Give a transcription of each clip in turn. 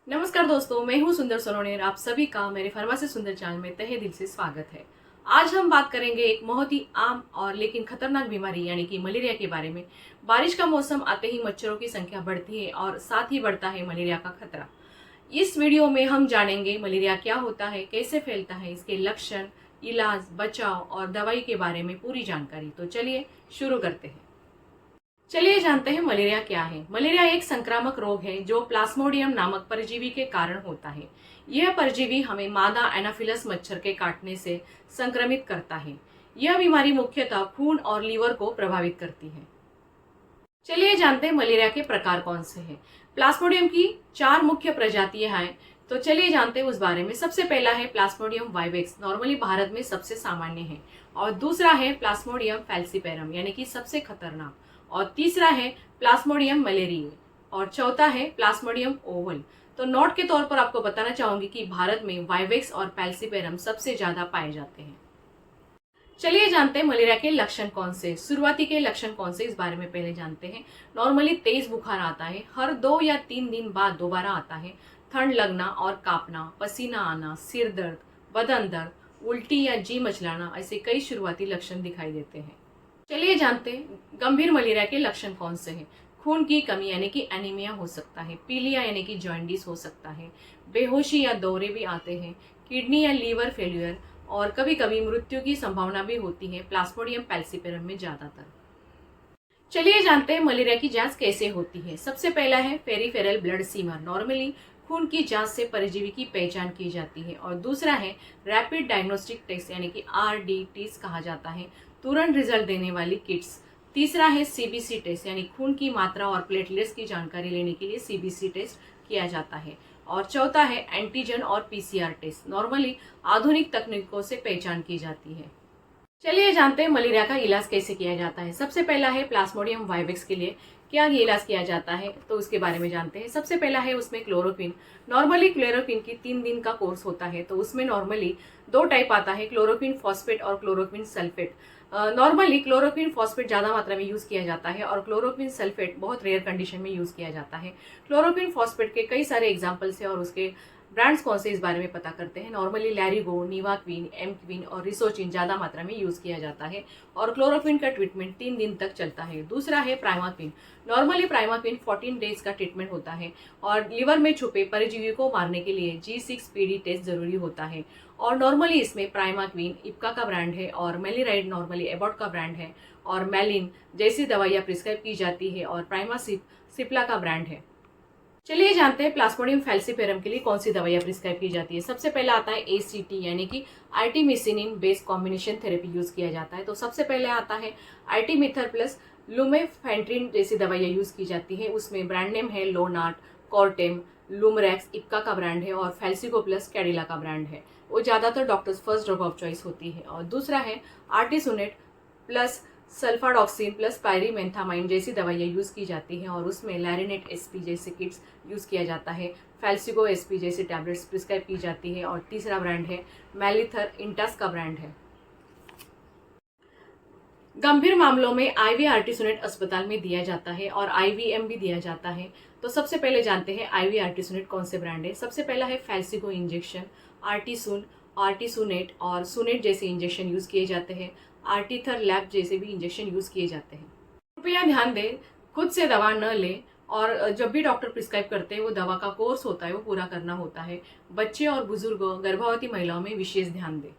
नमस्कार दोस्तों, मैं हूं सुंदर सोनोने और आप सभी का मेरे फार्मेसी सुंदर चैनल में तहे दिल से स्वागत है। आज हम बात करेंगे एक बहुत ही आम और लेकिन खतरनाक बीमारी यानी कि मलेरिया के बारे में। बारिश का मौसम आते ही मच्छरों की संख्या बढ़ती है और साथ ही बढ़ता है मलेरिया का खतरा। इस वीडियो में हम जानेंगे मलेरिया क्या होता है, कैसे फैलता है, इसके लक्षण, इलाज, बचाव और दवाई के बारे में पूरी जानकारी। तो चलिए शुरू करते हैं। चलिए जानते हैं मलेरिया क्या है। मलेरिया एक संक्रामक रोग है जो प्लाज्मोडियम नामक परजीवी के कारण होता है। यह परजीवी हमें मादा एनाफिलस मच्छर के काटने से संक्रमित करता है। यह बीमारी मुख्यतः खून और लीवर को प्रभावित करती है। चलिए जानते हैं मलेरिया के प्रकार कौन से हैं। प्लाज्मोडियम की 4 मुख्य प्रजातियां हैं, तो चलिए जानते हैं उस बारे में। सबसे पहला है प्लाज्मोडियम वाइवेक्स, नॉर्मली भारत में सबसे सामान्य है। और दूसरा है प्लाज्मोडियम फैल्सीपेरम यानी कि सबसे खतरनाक। और तीसरा है प्लाज्मोडियम मलेरिये। और चौथा है प्लाज्मोडियम ओवल। तो नोट के तौर पर आपको बताना चाहूंगी कि भारत में वाइवेक्स और फैल्सीपेरम सबसे ज्यादा पाए जाते हैं। चलिए जानते हैं मलेरिया के लक्षण कौन से। शुरुआती के लक्षण कौन से इस बारे में पहले जानते हैं। नॉर्मली तेज बुखार आता है, हर 2 या 3 दिन बाद दोबारा आता है। ठंड लगना और कांपना, पसीना आना, सिर दर्द, बदन दर्द, उल्टी या जी मचलाना, ऐसे कई शुरुआती लक्षण दिखाई देते हैं। चलिए जानते हैं गंभीर मलेरिया के लक्षण कौन से हैं। खून की कमी यानी कि एनीमिया हो सकता है, पीलिया यानी कि जॉन्डिस हो सकता है, बेहोशी या दौरे भी आते हैं, किडनी या लीवर फेल्यूर और कभी कभी मृत्यु की संभावना भी होती है प्लाज्मोडियम फैल्सीपेरम में ज्यादातर। चलिए जानते हैं मलेरिया की जांच कैसे होती है। सबसे पहला है पेरिफेरल ब्लड सीमर, नॉर्मली खून की जांच से परजीवी की पहचान की जाती है। और दूसरा है रैपिड डायग्नोस्टिक टेस्ट यानी कि RDTs कहा जाता है, तुरंत रिजल्ट देने वाली किट्स। तीसरा है CBC टेस्ट यानी खून की मात्रा और प्लेटलेट्स की जानकारी लेने के लिए CBC टेस्ट किया जाता है। और चौथा है एंटीजन और PCR टेस्ट, नॉर्मली आधुनिक तकनीकों से पहचान की जाती है। चलिए जानते हैं मलेरिया का इलाज कैसे किया जाता है। सबसे पहला है प्लाज्मोडियम वाइवेक्स के लिए क्या ये इलाज किया जाता है, तो उसके बारे में जानते हैं। सबसे पहला है उसमें क्लोरोक्विन। नॉर्मली क्लोरोक्विन की 3 दिन का कोर्स होता है, तो उसमें नॉर्मली 2 टाइप आता है, क्लोरोक्विन फॉस्फेट और chloroquine sulphate. Normally chloroquine phosphate ज्यादा मात्रा में यूज किया जाता है और क्लोरोक्विन सल्फेट बहुत रेयर कंडीशन में यूज किया जाता है। क्लोरोक्विन फॉस्फेट के कई सारे एग्जाम्पल्स है और उसके ब्रांड्स कौन से इस बारे में पता करते हैं। नॉर्मली लैरिगो, निवाक्विन, एमक्विन और रिसोचिन ज्यादा मात्रा में यूज किया जाता है और क्लोरोक्विन का ट्रीटमेंट 3 दिन तक चलता है। दूसरा है प्राइमाक्विन। नॉर्मली प्राइमाक्विन 14 डेज का ट्रीटमेंट होता है और लिवर में छुपे परजीवी को मारने के लिए G6PD टेस्ट जरूरी होता है। और नॉर्मली इसमें प्राइमाक्विन इप्का का ब्रांड है और मेलिराइड नॉर्मली एबॉट का ब्रांड है और मेलिन जैसी दवाइयाँ प्रिस्क्राइब की जाती है और प्राइमासिप सिप्ला का ब्रांड है। चलिए जानते हैं प्लाज्मोडियम फैल्सीपेरम के लिए कौन सी दवाइयाँ प्रिस्क्राइब की जाती है। सबसे पहला आता है ACT यानी कि आर्टिमिसिनिन बेस्ड कॉम्बिनेशन थेरेपी यूज किया जाता है। तो सबसे पहले आता है आर्टिमिथर प्लस लुमेफेंट्रिन जैसी दवाइयाँ यूज की जाती है। उसमें ब्रांड नेम है लोनार्ट, कॉर्टेम, लुमरैक्स इप्का का ब्रांड है और फैल्सिको प्लस कैडिला का ब्रांड है। वो ज्यादातर doctors first drug of choice होती है। और दूसरा है आर्टिसोनेट प्लस सल्फाडॉक्सिन प्लस पायरीमेंथामाइन जैसी दवाइयाँ यूज की जाती हैं और उसमें लैरिनेट SP जैसे किट्स यूज किया जाता है। फैल्सिको SP जैसी टैबलेट्स प्रिस्क्राइब की जाती है। और तीसरा ब्रांड है मैलिथर, इंटास का ब्रांड है। गंभीर मामलों में IV आर्टिसोनेट अस्पताल में दिया जाता है और IVM भी दिया जाता है। तो सबसे पहले जानते हैं IV आर्टिसोनेट कौन से ब्रांड है। सबसे पहला है फैल्सिको इंजेक्शन, आर्टिसून, आर्टिसोनेट और सुनेट जैसे इंजेक्शन यूज किए जाते हैं। आर्टिथर लैब जैसे भी इंजेक्शन यूज किए जाते हैं। कृपया ध्यान दें, खुद से दवा न लें और जब भी डॉक्टर प्रिस्क्राइब करते हैं वो दवा का कोर्स होता है वो पूरा करना होता है। बच्चे और बुजुर्गों, गर्भवती महिलाओं में विशेष ध्यान दें।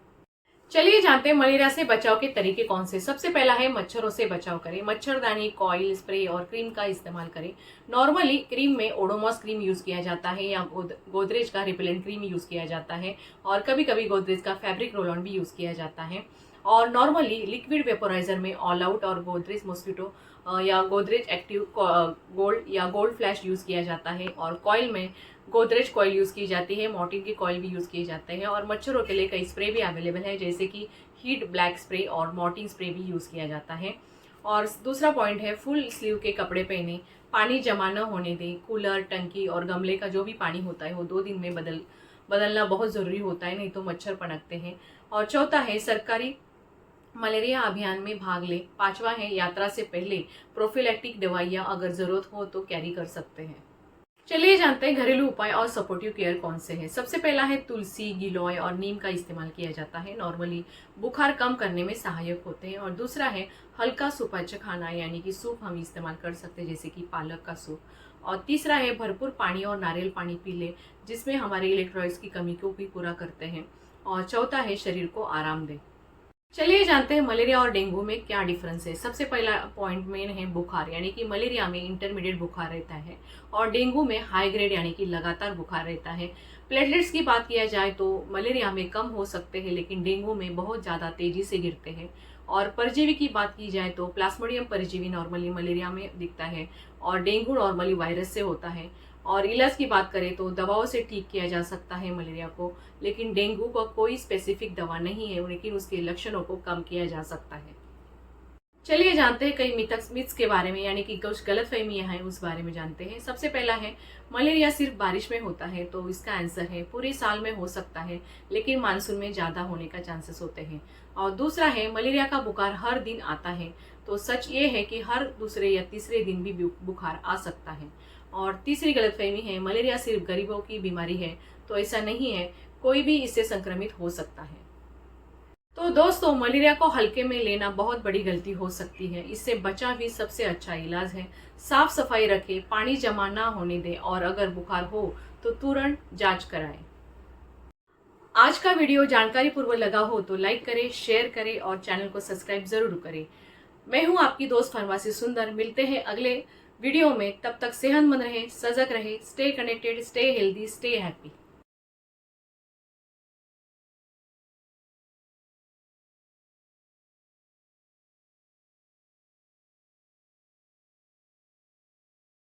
चलिए जानते हैं मलेरिया से बचाव के तरीके कौन से। सबसे पहला है मच्छरों से बचाव करें। मच्छरदानी, कॉइल, स्प्रे और क्रीम का इस्तेमाल करें। नॉर्मली क्रीम में ओडोमॉस क्रीम यूज किया जाता है या गोदरेज का रिपेलेंट क्रीम यूज किया जाता है और कभी कभी गोदरेज का फैब्रिक रोल ऑन भी यूज किया जाता है। और नॉर्मली लिक्विड वेपोराइजर में ऑल आउट और गोदरेज मॉस्किटो या गोदरेज एक्टिव गोल्ड या गोल्ड फ्लैश यूज किया जाता है। और कॉइल में गोदरेज कॉइल यूज की जाती है, मॉर्टिन की कॉइल भी यूज किए जाते हैं। और मच्छरों के लिए कई स्प्रे भी अवेलेबल है जैसे कि हीट ब्लैक स्प्रे और मॉर्टिन स्प्रे भी यूज किया जाता है। और दूसरा पॉइंट है फुल स्लीव के कपड़े पहने, पानी जमा न होने दें। कूलर, टंकी और गमले का जो भी पानी होता है वो 2 दिन में बदलना बहुत जरूरी होता है, नहीं तो मच्छर पनपते हैं। और चौथा है सरकारी मलेरिया अभियान में भाग ले। 5वां है यात्रा से पहले प्रोफिलैक्टिक दवाइयाँ अगर जरूरत हो तो कैरी कर सकते हैं। चलिए जानते हैं घरेलू उपाय और सपोर्टिव केयर कौन से हैं। सबसे पहला है तुलसी, गिलोय और नीम का इस्तेमाल किया जाता है। नॉर्मली बुखार कम करने में सहायक होते हैं। और दूसरा है हल्का सुपाच्य खाना, यानी कि सूप हम इस्तेमाल कर सकते हैं, जैसे कि पालक का सूप। और तीसरा है भरपूर पानी और नारियल पानी पी ले, जिसमें हमारे इलेक्ट्रोलाइट्स की कमी को भी पूरा करते हैं। और चौथा है शरीर को आराम दे। चलिए जानते हैं मलेरिया और डेंगू में क्या डिफरेंस है। सबसे पहला पॉइंट मेन है बुखार, यानी कि मलेरिया में इंटरमीडिएट बुखार रहता है और डेंगू में हाई ग्रेड यानी कि लगातार बुखार रहता है। प्लेटलेट्स की बात किया जाए तो मलेरिया में कम हो सकते हैं, लेकिन डेंगू में बहुत ज़्यादा तेजी से गिरते हैं। और परजीवी की बात की जाए तो प्लाज्मोडियम परजीवी नॉर्मली मलेरिया में दिखता है और डेंगू नॉर्मली वायरस से होता है। और इलाज की बात करें तो दवाओं से ठीक किया जा सकता है मलेरिया को, लेकिन डेंगू का कोई स्पेसिफिक दवा नहीं है, लेकिन उसके लक्षणों को कम किया जा सकता है। चलिए जानते हैं कई मिथ्स के बारे में, यानी कि कुछ गलतफहमियां हैं उस बारे में जानते हैं। सबसे पहला है मलेरिया सिर्फ बारिश में होता है, तो इसका आंसर है पूरे साल में हो सकता है, लेकिन मानसून में ज्यादा होने का चांसेस होते हैं। और दूसरा है मलेरिया का बुखार हर दिन आता है, तो सच ये है कि हर दूसरे या तीसरे दिन भी बुखार आ सकता है। और तीसरी गलतफहमी है मलेरिया सिर्फ गरीबों की बीमारी है, तो ऐसा नहीं है, कोई भी इससे संक्रमित हो सकता है। तो दोस्तों, मलेरिया को हल्के में लेना बहुत बड़ी गलती हो सकती है। इससे बचाव ही सबसे अच्छा इलाज है। साफ सफाई रखें, पानी जमा ना होने दें और अगर बुखार हो तो तुरंत जांच कराएं। आज का वीडियो जानकारी पूर्वक लगा हो तो लाइक करें, शेयर करें और चैनल को सब्सक्राइब जरूर करें। मैं हूं आपकी दोस्त फार्मेसी सुंदर। मिलते हैं अगले वीडियो में, तब तक सेहतमंद रहें, सजग रहें, stay connected, stay healthy, stay happy.